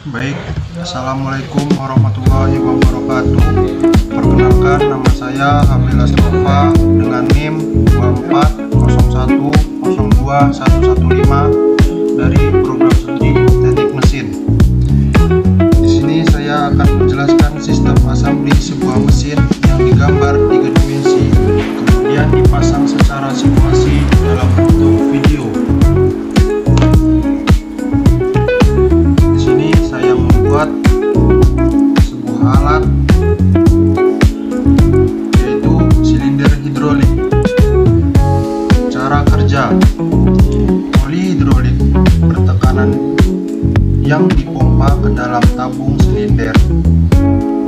Baik, Assalamualaikum warahmatullahi wabarakatuh. Perkenalkan, nama saya Hamil Astrofa dengan NIM 240102115 dari program studi Teknik Mesin. Di sini saya akan menjelaskan sistem asambli sebuah mesin yang digambar 3 dimensi, kemudian dipasang secara simulasi dalam bentuk video. Buat sebuah alat yaitu silinder hidrolik. Cara kerja: oli hidrolik bertekanan yang dipompa ke dalam tabung silinder.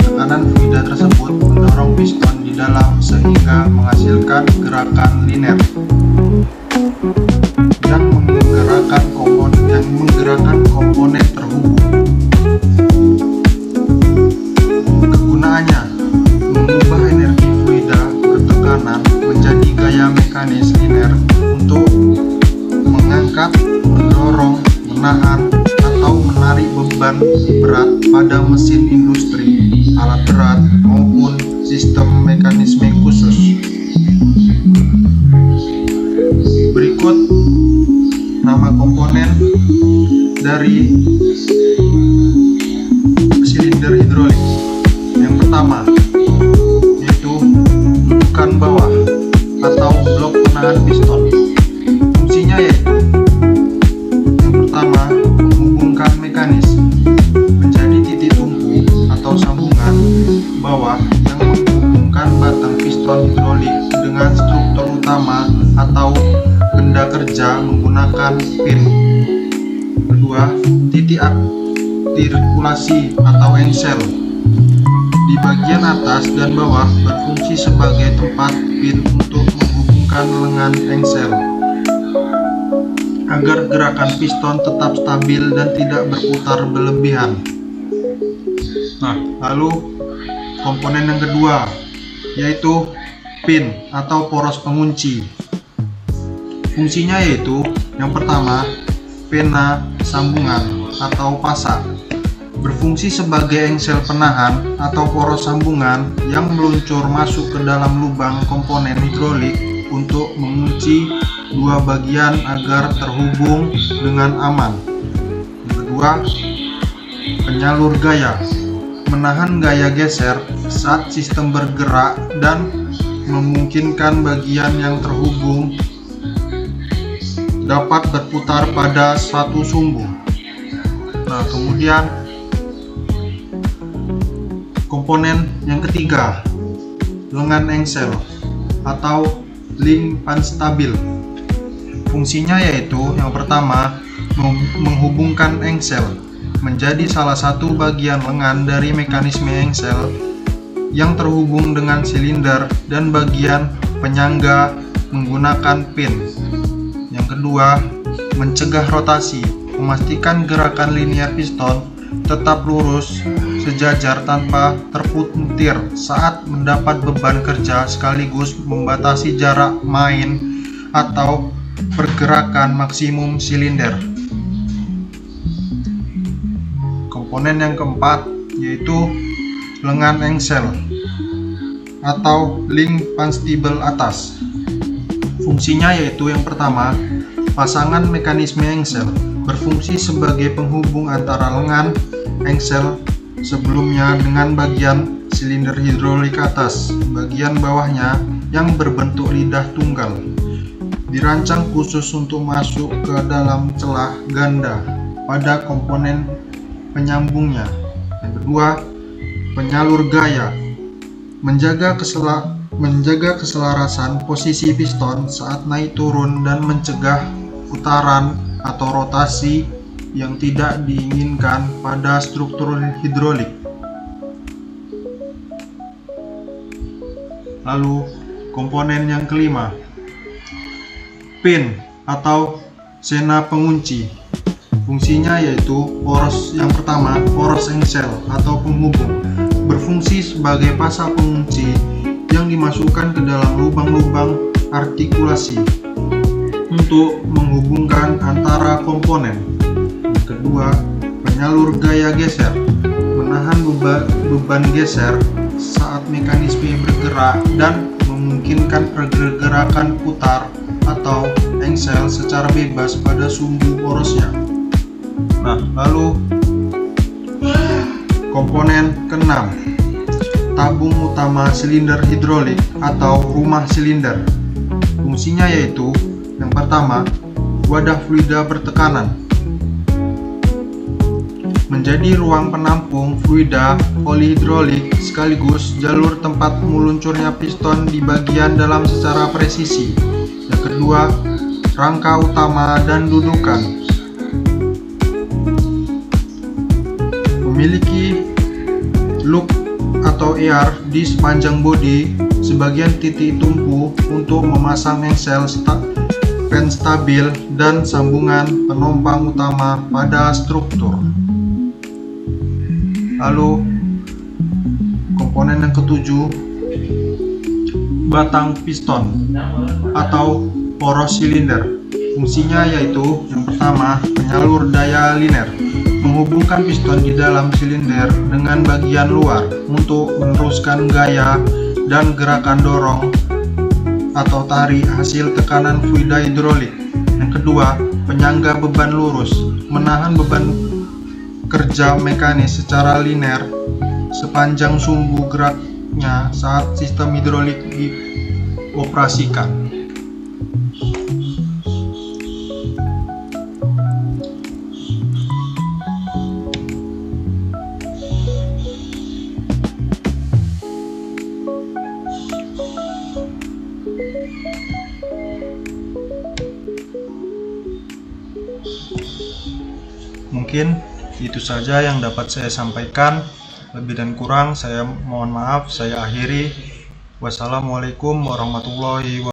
Tekanan fluida tersebut mendorong piston di dalam sehingga menghasilkan gerakan linear yang menggerakkan komponen terhubung. Kegunaannya mengubah energi fluida bertekanan menjadi gaya mekanis linear untuk mengangkat, mendorong, menahan, atau menarik beban berat pada mesin industri, alat berat, maupun sistem mekanisme khusus. Berikut nama komponen dari silinder hidrolik. Yang pertama yaitu dudukan bawah atau blok penahan piston. Fungsinya yaitu yang pertama, menghubungkan mekanis menjadi titik tumpu atau sambungan bawah yang menghubungkan batang piston hidrolik dengan struktur utama atau benda kerja menggunakan pin. Kedua, titik artikulasi atau engsel di bagian atas dan bawah berfungsi sebagai tempat pin untuk menghubungkan lengan engsel agar gerakan piston tetap stabil dan tidak berputar berlebihan. Lalu komponen yang kedua yaitu pin atau poros pengunci. Fungsinya yaitu yang pertama, pena sambungan atau pasa. Berfungsi sebagai engsel penahan atau poros sambungan yang meluncur masuk ke dalam lubang komponen hidrolik untuk mengunci dua bagian agar terhubung dengan aman. Yang kedua, penyalur gaya. Menahan gaya geser saat sistem bergerak dan memungkinkan bagian yang terhubung dapat berputar pada satu sumbu. Kemudian komponen yang ketiga, lengan engsel atau link panstabil. Fungsinya yaitu yang pertama, menghubungkan engsel menjadi salah satu bagian lengan dari mekanisme engsel yang terhubung dengan silinder dan bagian penyangga menggunakan pin. Yang kedua, mencegah rotasi, memastikan gerakan linear piston tetap lurus sejajar tanpa terpuntir saat mendapat beban kerja, sekaligus membatasi jarak main atau pergerakan maksimum silinder. Komponen yang keempat yaitu lengan engsel atau link panstabil atas. Fungsinya yaitu yang pertama, pasangan mekanisme engsel berfungsi sebagai penghubung antara lengan engsel sebelumnya dengan bagian silinder hidrolik atas. Bagian bawahnya yang berbentuk lidah tunggal dirancang khusus untuk masuk ke dalam celah ganda pada komponen penyambungnya. Yang kedua, penyalur gaya menjaga keselarasan posisi piston saat naik turun dan mencegah putaran atau rotasi yang tidak diinginkan pada struktur hidrolik. Lalu komponen yang kelima, pin atau sena pengunci. Fungsinya yaitu poros yang pertama, poros engsel atau penghubung, berfungsi sebagai pasa pengunci yang dimasukkan ke dalam lubang-lubang artikulasi untuk menghubungkan antara komponen. Kedua, Penyalur gaya geser menahan beban geser saat mekanisme bergerak dan memungkinkan pergerakan putar atau engsel secara bebas pada sumbu porosnya. Nah, lalu komponen keenam, tabung utama silinder hidrolik atau rumah silinder. Fungsinya yaitu yang pertama, wadah fluida bertekanan. Menjadi ruang penampung fluida polihidrolik sekaligus jalur tempat meluncurnya piston di bagian dalam secara presisi. Yang kedua, rangka utama dan dudukan. Memiliki loop atau ear di sepanjang bodi, sebagian titik tumpu untuk memasang engsel penstabil dan sambungan penompang utama pada struktur. Lalu komponen yang ketujuh, batang piston atau poros silinder. Fungsinya yaitu yang pertama, penyalur daya liner, menghubungkan piston di dalam silinder dengan bagian luar untuk meneruskan gaya dan gerakan dorong atau tarik hasil tekanan fluida hidrolik. Yang kedua, penyangga beban lurus, menahan beban kerja mekanis secara linear sepanjang sumbu geraknya saat sistem hidrolik dioperasikan. Mungkin itu saja yang dapat saya sampaikan. Lebih dan kurang saya mohon maaf. Saya akhiri. Wassalamualaikum warahmatullahi wabarakatuh.